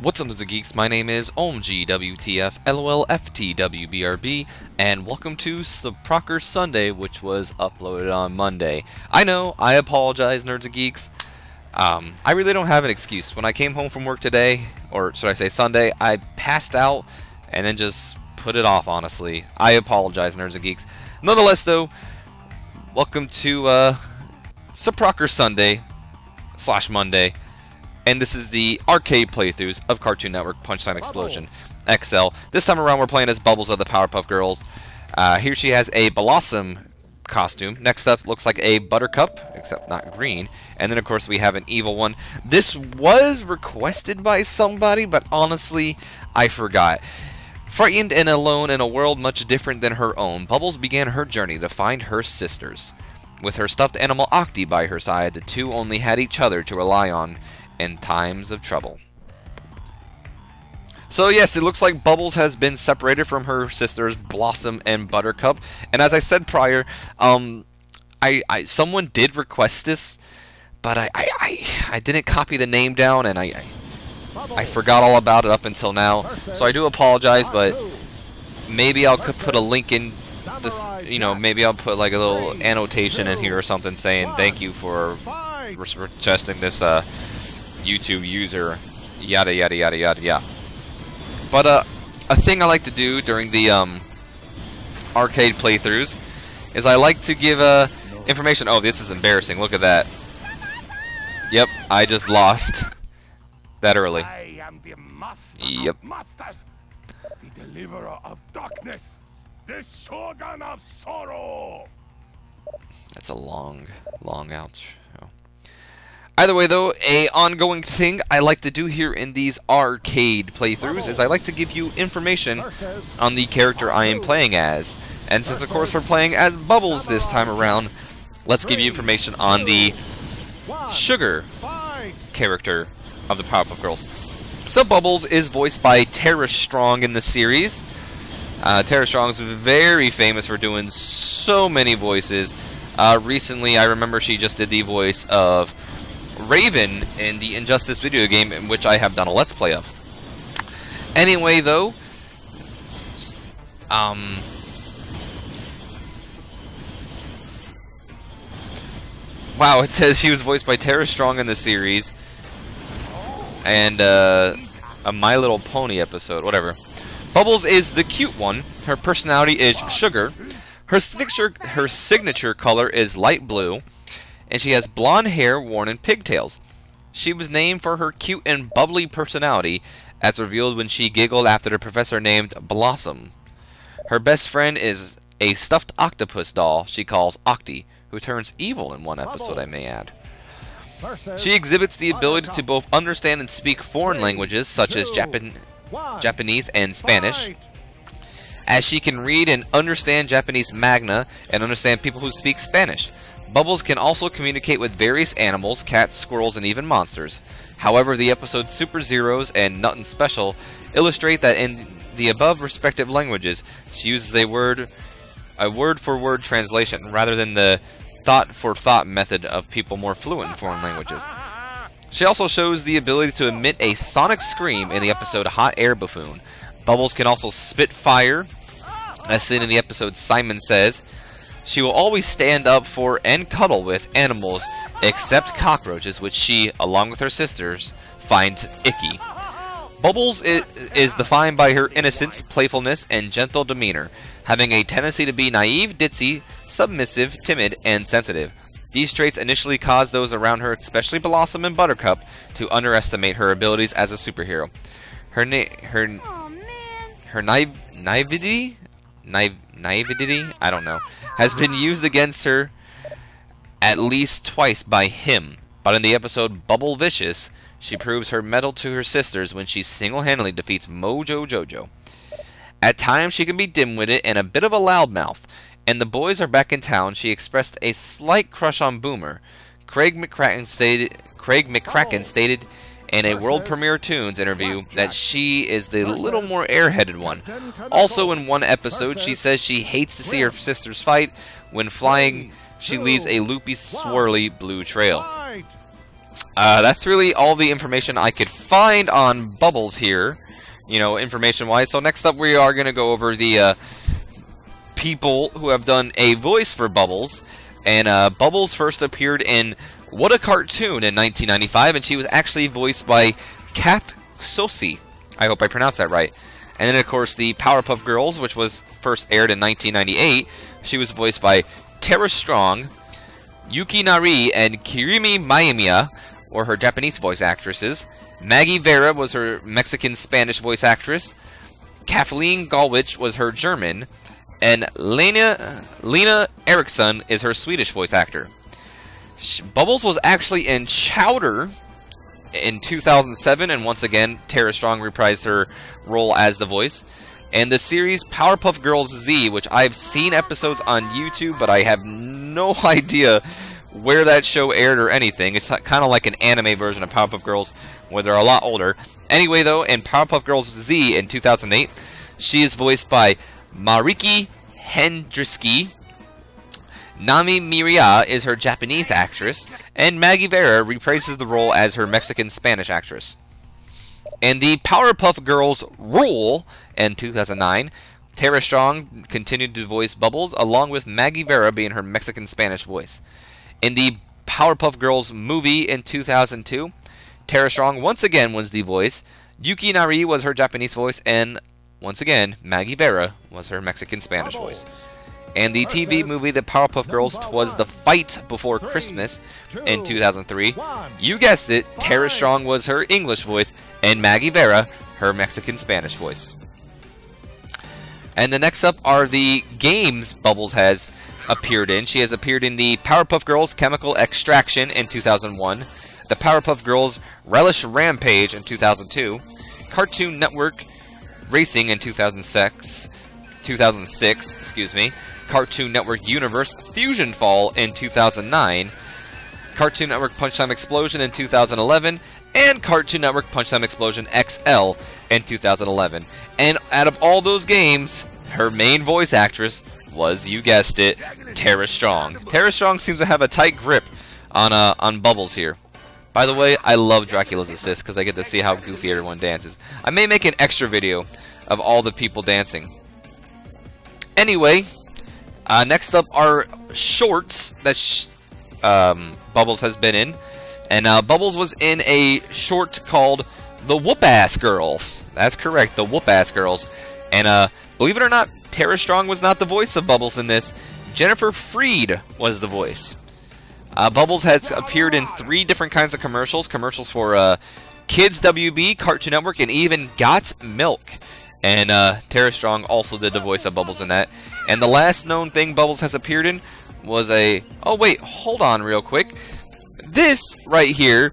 What's up, geeks? My name is OMGWTFLOLFTWBRB, and welcome to Suprocker Sunday, which was uploaded on Monday. I know, I apologize, nerds and geeks. I really don't have an excuse. When I came home from work today, or should I say Sunday, I passed out and then just put it off, honestly. I apologize, nerds and geeks. Nonetheless, though, welcome to Suprocker Sunday / Monday. And this is the arcade playthroughs of Cartoon Network Punchtime Explosion XL. This time around we're playing as Bubbles of the Powerpuff Girls. Here she has a Blossom costume. Next up looks like a Buttercup, except not green. And then of course we have an evil one. This was requested by somebody, but honestly, I forgot. Frightened and alone in a world much different than her own, Bubbles began her journey to find her sisters. With her stuffed animal Octi by her side, the two only had each other to rely on in times of trouble. So yes, it looks like Bubbles has been separated from her sisters Blossom and Buttercup, and as I said prior, someone did request this, but I didn't copy the name down, and I forgot all about it up until now. So I do apologize, but maybe I'll put a link in this, you know, maybe I'll put like a little annotation in here or something saying thank you for suggesting this YouTube user, yada yada yada yada yada. But a thing I like to do during the arcade playthroughs is I like to give information. Oh, this is embarrassing. Look at that. Yep, I just lost that early. I am the master Yep. of masters, the deliverer of darkness, the shogun of sorrow. That's a long outro. Either way, though, a ongoing thing I like to do here in these arcade playthroughs is I like to give you information on the character I am playing as. And since, of course, we're playing as Bubbles this time around, let's give you information on the Sugar character of the Powerpuff Girls. So Bubbles is voiced by Tara Strong in the series. Tara Strong is very famous for doing so many voices. Recently, I remember she just did the voice of Raven in the Injustice video game, in which I have done a Let's Play of. Anyway, though, wow, it says she was voiced by Tara Strong in the series, and a My Little Pony episode, whatever. Bubbles is the cute one. Her personality is Sugar. Her signature color is light blue. And she has blonde hair worn in pigtails. She was named for her cute and bubbly personality, as revealed when she giggled after the professor named Blossom. Her best friend is a stuffed octopus doll she calls Octi, who turns evil in one episode, I may add. She exhibits the ability to both understand and speak foreign languages, such as Japanese and Spanish, as she can read and understand Japanese magna and understand people who speak Spanish. Bubbles can also communicate with various animals, cats, squirrels, and even monsters. However, the episodes Super Zeros and Nuttin' Special illustrate that in the above respective languages, she uses a word-for-word translation, rather than the thought-for-thought method of people more fluent in foreign languages. She also shows the ability to emit a sonic scream in the episode Hot Air Buffoon. Bubbles can also spit fire, as seen in the episode Simon Says. She will always stand up for and cuddle with animals except cockroaches, which she, along with her sisters, finds icky. Bubbles is defined by her innocence, playfulness, and gentle demeanor, having a tendency to be naive, ditzy, submissive, timid, and sensitive. These traits initially cause those around her, especially Blossom and Buttercup, to underestimate her abilities as a superhero. Her naivety, I don't know, has been used against her at least twice by him, but in the episode Bubble Vicious, she proves her mettle to her sisters when she single-handedly defeats Mojo Jojo. At times she can be dim-witted and a bit of a loudmouth, and the boys are back in town. She expressed a slight crush on Boomer. Craig McCracken stated in a World Premiere Tunes interview that she is the little more airheaded one. Also in one episode, she says she hates to see her sisters fight. When flying, she leaves a loopy, swirly blue trail. That's really all the information I could find on Bubbles here, you know, information-wise. So next up, we are going to go over the people who have done a voice for Bubbles. And Bubbles first appeared in What a Cartoon in 1995, and she was actually voiced by Kat Sosi. I hope I pronounced that right. And then, of course, the Powerpuff Girls, which was first aired in 1998. She was voiced by Tara Strong. Yuki Nari and Kirimi Mayamiya were her Japanese voice actresses. Maggie Vera was her Mexican-Spanish voice actress. Kathleen Galwich was her German. And Lena Eriksson is her Swedish voice actor. Bubbles was actually in Chowder in 2007, and once again, Tara Strong reprised her role as the voice. And the series Powerpuff Girls Z, which I've seen episodes on YouTube, but I have no idea where that show aired or anything. It's kind of like an anime version of Powerpuff Girls, where they're a lot older. Anyway, though, in Powerpuff Girls Z in 2008, she is voiced by Mariki Hendrickse. Nami Miria is her Japanese actress, and Maggie Vera reprises the role as her Mexican-Spanish actress. In the Powerpuff Girls Rule in 2009, Tara Strong continued to voice Bubbles, along with Maggie Vera being her Mexican-Spanish voice. In the Powerpuff Girls movie in 2002, Tara Strong once again was the voice, Yuki Nari was her Japanese voice, and once again, Maggie Vera was her Mexican-Spanish voice. And the TV movie The Powerpuff Girls was The Fight Before Christmas in 2003. You guessed it, Tara Strong was her English voice, and Maggie Vera her Mexican-Spanish voice. And the next up are the games Bubbles has appeared in. She has appeared in the Powerpuff Girls Chemical Extraction in 2001, the Powerpuff Girls Relish Rampage in 2002, Cartoon Network Racing in 2006, excuse me, Cartoon Network Universe Fusion Fall in 2009, Cartoon Network Punch Time Explosion in 2011, and Cartoon Network Punch Time Explosion XL in 2011. And out of all those games, her main voice actress was, you guessed it, Tara Strong. Tara Strong seems to have a tight grip on Bubbles here. By the way, I love Dracula's Assist because I get to see how goofy everyone dances. I may make an extra video of all the people dancing. Anyway, next up are shorts that Bubbles has been in. And Bubbles was in a short called The Whoop-Ass Girls. That's correct, The Whoop-Ass Girls. And believe it or not, Tara Strong was not the voice of Bubbles in this. Jennifer Freed was the voice. Bubbles has appeared in 3 different kinds of commercials. Commercials for Kids WB, Cartoon Network, and even Got Milk. And Tara Strong also did the voice of Bubbles in that. And the last known thing Bubbles has appeared in was a... Oh wait, hold on real quick. This right here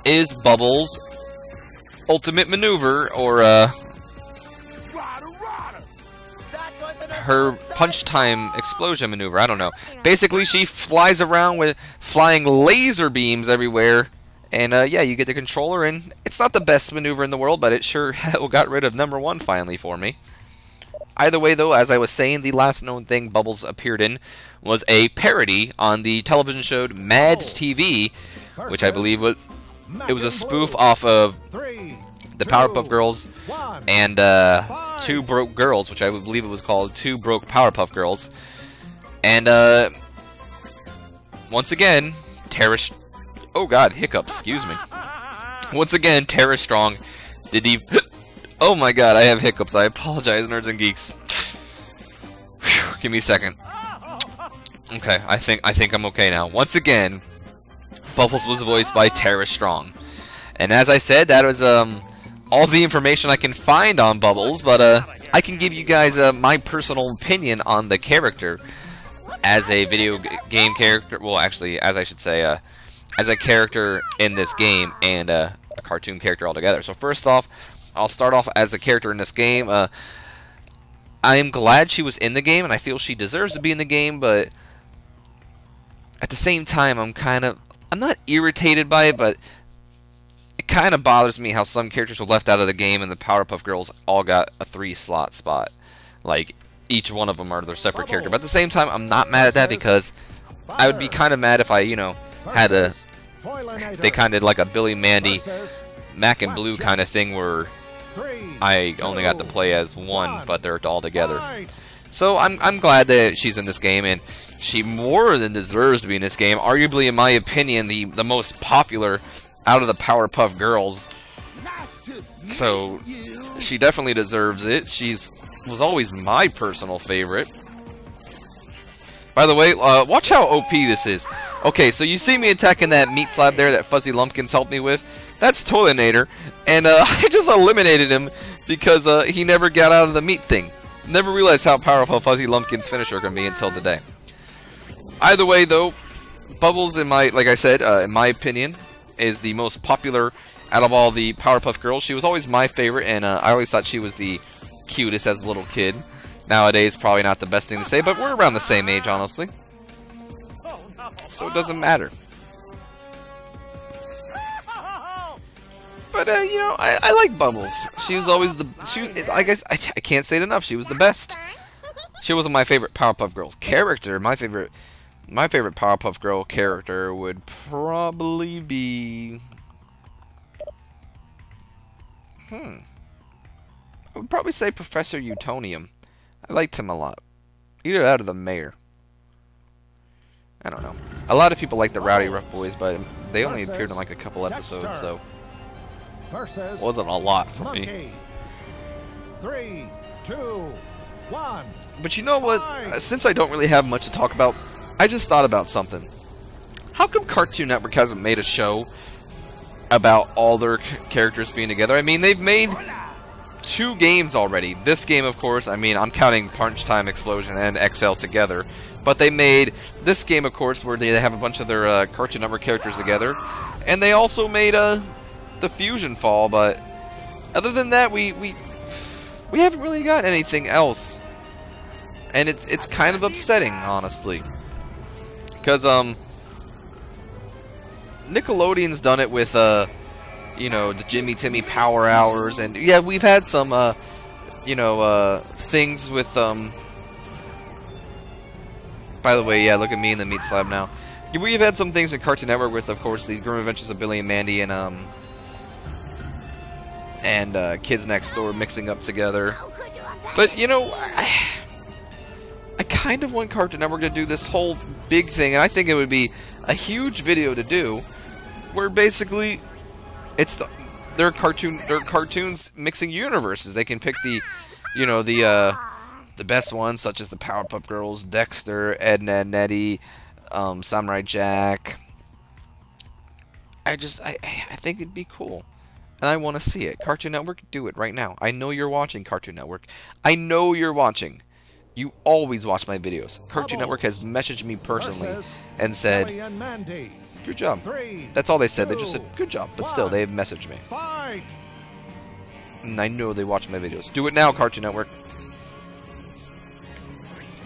is Bubbles' ultimate maneuver, or her punch time explosion maneuver. I don't know. Basically, she flies around with flying laser beams everywhere. And yeah, you get the controller, and it's not the best maneuver in the world, but it sure got rid of #1 finally for me. Either way, though, as I was saying, the last known thing Bubbles appeared in was a parody on the television show Mad TV, which I believe was a spoof off of the Powerpuff Girls and Two Broke Girls, which I would believe it was called Two Broke Powerpuff Girls. And once again, oh god, hiccups, excuse me. Once again, Tara Strong did the... Oh my god, I have hiccups. I apologize, nerds and geeks. Whew, give me a second. Okay, I think I'm okay now. Once again, Bubbles was voiced by Tara Strong. And as I said, that was all the information I can find on Bubbles, but I can give you guys my personal opinion on the character as a video game character. Well, actually, as I should say, as a character in this game and a cartoon character altogether. So first off, I'll start off as a character in this game. I am glad she was in the game, and I feel she deserves to be in the game, but at the same time, I'm not irritated by it, but it kind of bothers me how some characters were left out of the game and the Powerpuff Girls all got a 3-slot spot. Like, each one of them are their separate character. But at the same time, I'm not mad at that because I would be kind of mad if I, you know, had to they kind of did like a Billy Mandy, Mac and Blue kind of thing where I only got to play as one, but they're all together. So I'm glad that she's in this game, and she more than deserves to be in this game. Arguably, in my opinion, the most popular out of the Powerpuff Girls. So she definitely deserves it. Was always my personal favorite. By the way, watch how OP this is. Okay, so you see me attacking that meat slab there that Fuzzy Lumpkins helped me with? That's Toilinator, and I just eliminated him because he never got out of the meat thing. Never realized how powerful Fuzzy Lumpkin's finisher can be until today. Either way, though, Bubbles, like I said, in my opinion, is the most popular out of all the Powerpuff Girls. She was always my favorite, and I always thought she was the cutest as a little kid. Nowadays, probably not the best thing to say, but we're around the same age, honestly. So it doesn't matter. But, you know, I like Bubbles. She was always I guess, I can't say it enough, she was the best. She wasn't my favorite Powerpuff Girls character. My favorite Powerpuff Girl character would probably be... I would probably say Professor Utonium. I liked him a lot. Either that or the mayor. I don't know. A lot of people like the Rowdy Rough Boys, but they only appeared in like a couple episodes, so it wasn't a lot for me. 3, 2, 1. But you know what? Since I don't really have much to talk about, I just thought about something. How come Cartoon Network hasn't made a show about all their characters being together? I mean, they've made 2 games already. This game, of course, I mean, I'm counting Punch Time Explosion and XL together. But they made this game, of course, where they have a bunch of their Cartoon Network characters together. And they also made the Fusion Fall, but other than that, we haven't really got anything else. And it's kind of upsetting, honestly. Because, Nickelodeon's done it with, you know, the Jimmy Timmy Power Hours, and yeah, we've had some, you know, things with, by the way, yeah, look at me in the meat slab now. We've had some things in Cartoon Network with, of course, the Grim Adventures of Billy and Mandy and Kids Next Door mixing up together. But, you know, I kind of want Cartoon Network to do this whole big thing, and I think it would be a huge video to do, where basically it's their cartoons mixing universes. They can pick the, you know, the best ones, such as the Powerpuff Girls, Dexter, Ed, Edd n Eddy, Samurai Jack. I think it'd be cool, and I want to see it. Cartoon Network, do it right now. I know you're watching, Cartoon Network. I know you're watching. You always watch my videos. Cartoon Network has messaged me personally and said, good job. That's all they said. They just said, good job. But still, they've messaged me. And I know they watch my videos. Do it now, Cartoon Network.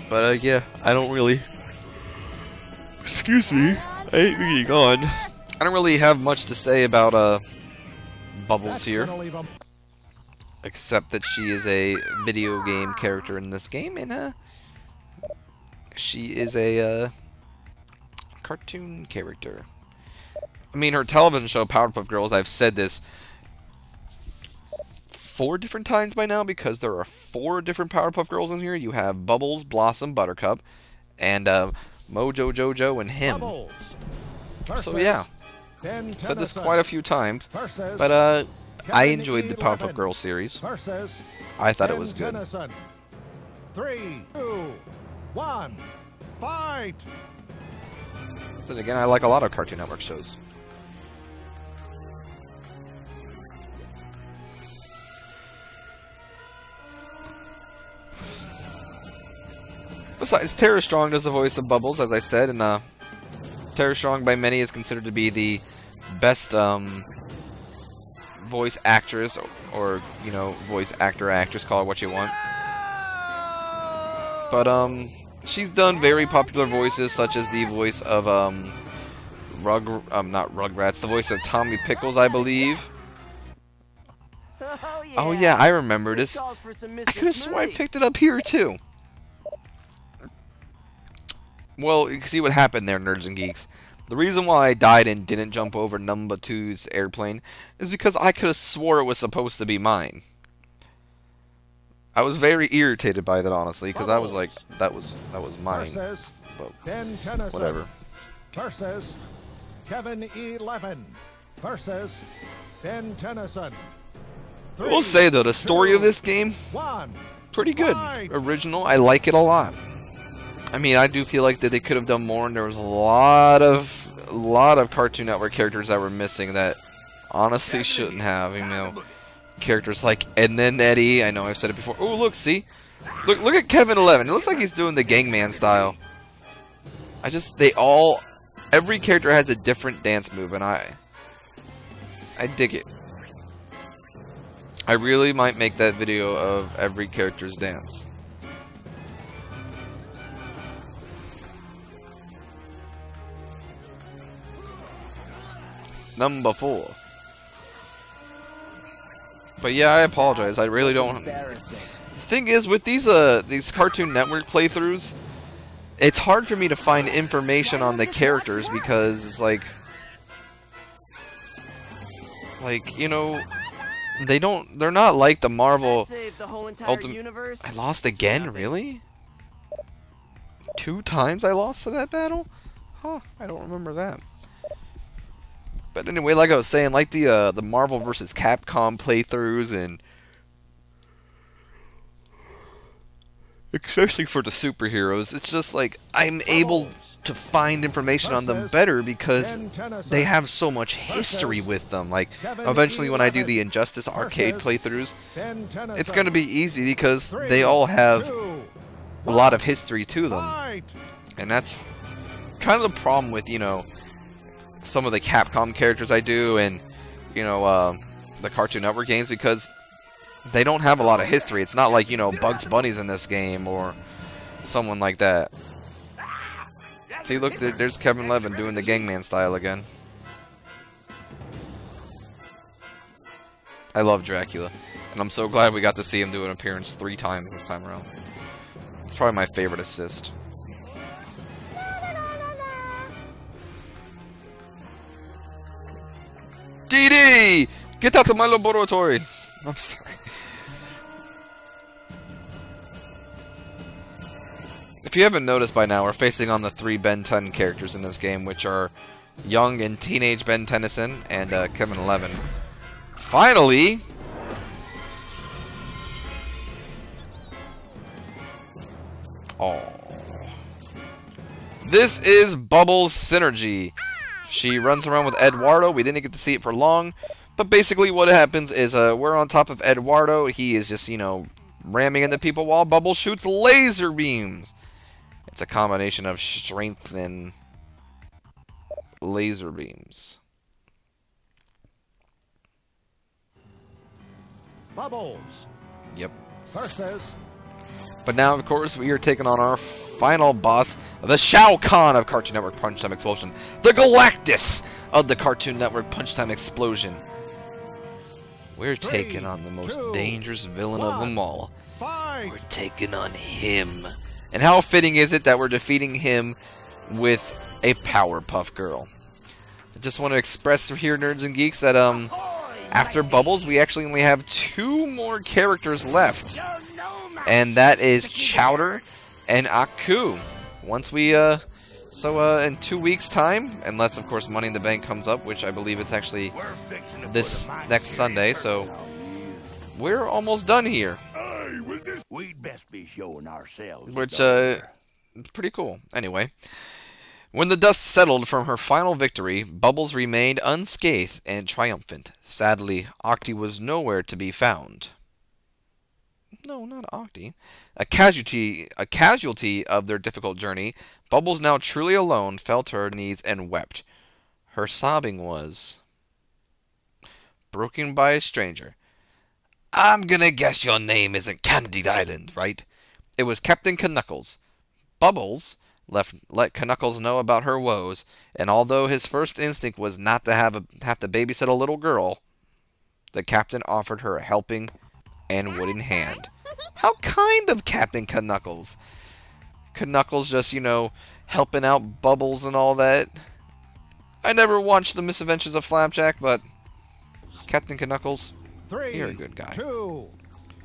But, yeah, I don't really... Excuse me. I hate being gone. I don't really have much to say about, Bubbles here. Except that she is a video game character in this game, and she is a cartoon character. I mean, her television show, Powerpuff Girls, I've said this 4 different times by now, because there are 4 different Powerpuff Girls in here. You have Bubbles, Blossom, Buttercup, and Mojo Jojo and him. So yeah, said this quite a few times, but I enjoyed the Powerpuff Girls series. I thought it was good. 3, 2, 1, fight! Then again, I like a lot of Cartoon Network shows. Besides, Tara Strong does the voice of Bubbles, as I said, and Tara Strong by many is considered to be the best voice actress, or you know, voice actor, actress, call it what you want. But she's done very popular voices, such as the voice of not Rugrats, the voice of Tommy Pickles, I believe. Oh yeah, I remember this. I could have sworn I picked it up here too. Well, you can see what happened there, nerds and geeks. The reason why I died and didn't jump over number two's airplane is because I could have swore it was supposed to be mine. I was very irritated by that, honestly, because I was like, that was mine. But whatever. Versus Kevin 11 versus Ben Tennyson. I will say though, the story of this game, pretty good, original. I like it a lot. I mean, I do feel like that they could have done more, and there was a lot of Cartoon Network characters that were missing that honestly shouldn't have. You know, characters like Ed and Eddie. I know I've said it before. Oh, look, see, look at Kevin 11. It looks like he's doing the Gangman style. Every character has a different dance move, and I dig it. I really might make that video of every character's dance. Number 4. But yeah, I apologize. I really don't. The thing is, with these Cartoon Network playthroughs, it's hard for me to find information on the characters because it's like you know, they're not like the Marvel Ultimate. I lost again, really? 2 times I lost to that battle? Huh, I don't remember that. But anyway, like I was saying, like the Marvel vs. Capcom playthroughs, and especially for the superheroes, it's just like I'm able to find information on them better because they have so much history with them. Like, eventually when I do the Injustice arcade playthroughs, it's going to be easy because they all have a lot of history to them. And that's kind of the problem with, you know, some of the Capcom characters I do, and, you know, the Cartoon Network games, because they don't have a lot of history. It's not like, you know, Bugs Bunny's in this game or someone like that. See, look, there's Kevin 11 doing the Gangman style again. I love Dracula, and I'm so glad we got to see him do an appearance 3 times this time around. It's probably my favorite assist. DD! Get out of my laboratory! I'm sorry. If you haven't noticed by now, we're facing on the 3 Ben 10 characters in this game, which are young and teenage Ben Tennyson and Kevin 11. Finally! Oh. This is Bubbles' Synergy. She runs around with Eduardo. We didn't get to see it for long. But basically what happens is we're on top of Eduardo. He is just, you know, ramming into people while Bubbles shoots laser beams. It's a combination of strength and laser beams. Bubbles. Yep. Versus. But now, of course, we are taking on our final boss, the Shao Kahn of Cartoon Network Punch Time Explosion. The Galactus of the Cartoon Network Punch Time Explosion. We're taking on the most dangerous villain of them all. We're taking on him. And how fitting is it that we're defeating him with a Powerpuff Girl? I just want to express here, nerds and geeks, that after Bubbles, we actually only have 2 more characters left. And that is Chowder and Aku. Once we, in 2 weeks' time, unless, of course, Money in the Bank comes up, which I believe it's actually this next Sunday, so we're almost done here. We'd best be showing ourselves. Which, it's pretty cool. Anyway, when the dust settled from her final victory, Bubbles remained unscathed and triumphant. Sadly, Octi was nowhere to be found. No, not Octi. A casualty of their difficult journey, Bubbles, now truly alone, fell to her knees and wept. Her sobbing was broken by a stranger. I'm gonna guess your name isn't Candide Island, right? It was Captain Knuckles. Bubbles let Knuckles know about her woes, and although his first instinct was not to have to babysit a little girl, the captain offered her a helping and wooden hand. How kind of Captain Knuckles. Knuckles just, you know, helping out Bubbles and all that. I never watched The Misadventures of Flapjack, but Captain Knuckles, 3, you're a good guy. 2,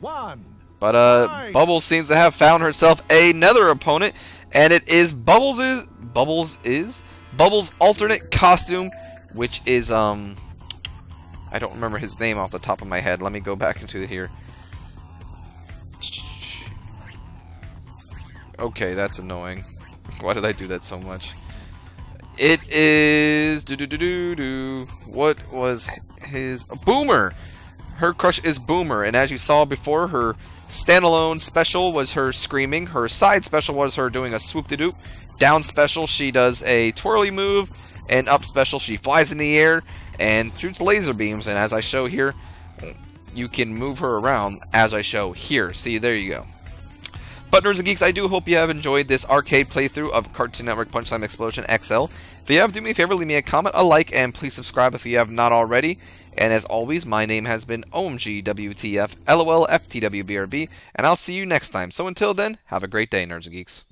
1. But Bubbles seems to have found herself another opponent, and it is Bubbles' alternate costume, which is I don't remember his name off the top of my head. Let me go back into here. Okay, that's annoying. Why did I do that so much? It is what was his Boomer? Her crush is Boomer, and as you saw before, her standalone special was her screaming. Her side special was her doing a swoop-de-doop. Down special, she does a twirly move, and up special, she flies in the air and shoots laser beams. And as I show here, you can move her around as I show here. See, there you go. But Nerds and Geeks, I do hope you have enjoyed this arcade playthrough of Cartoon Network Punchtime Explosion XL. If you have, do me a favor, leave me a comment, a like, and please subscribe if you have not already. And as always, my name has been OMGWTF, LOL, FTWBRB, and I'll see you next time. So until then, have a great day, Nerds and Geeks.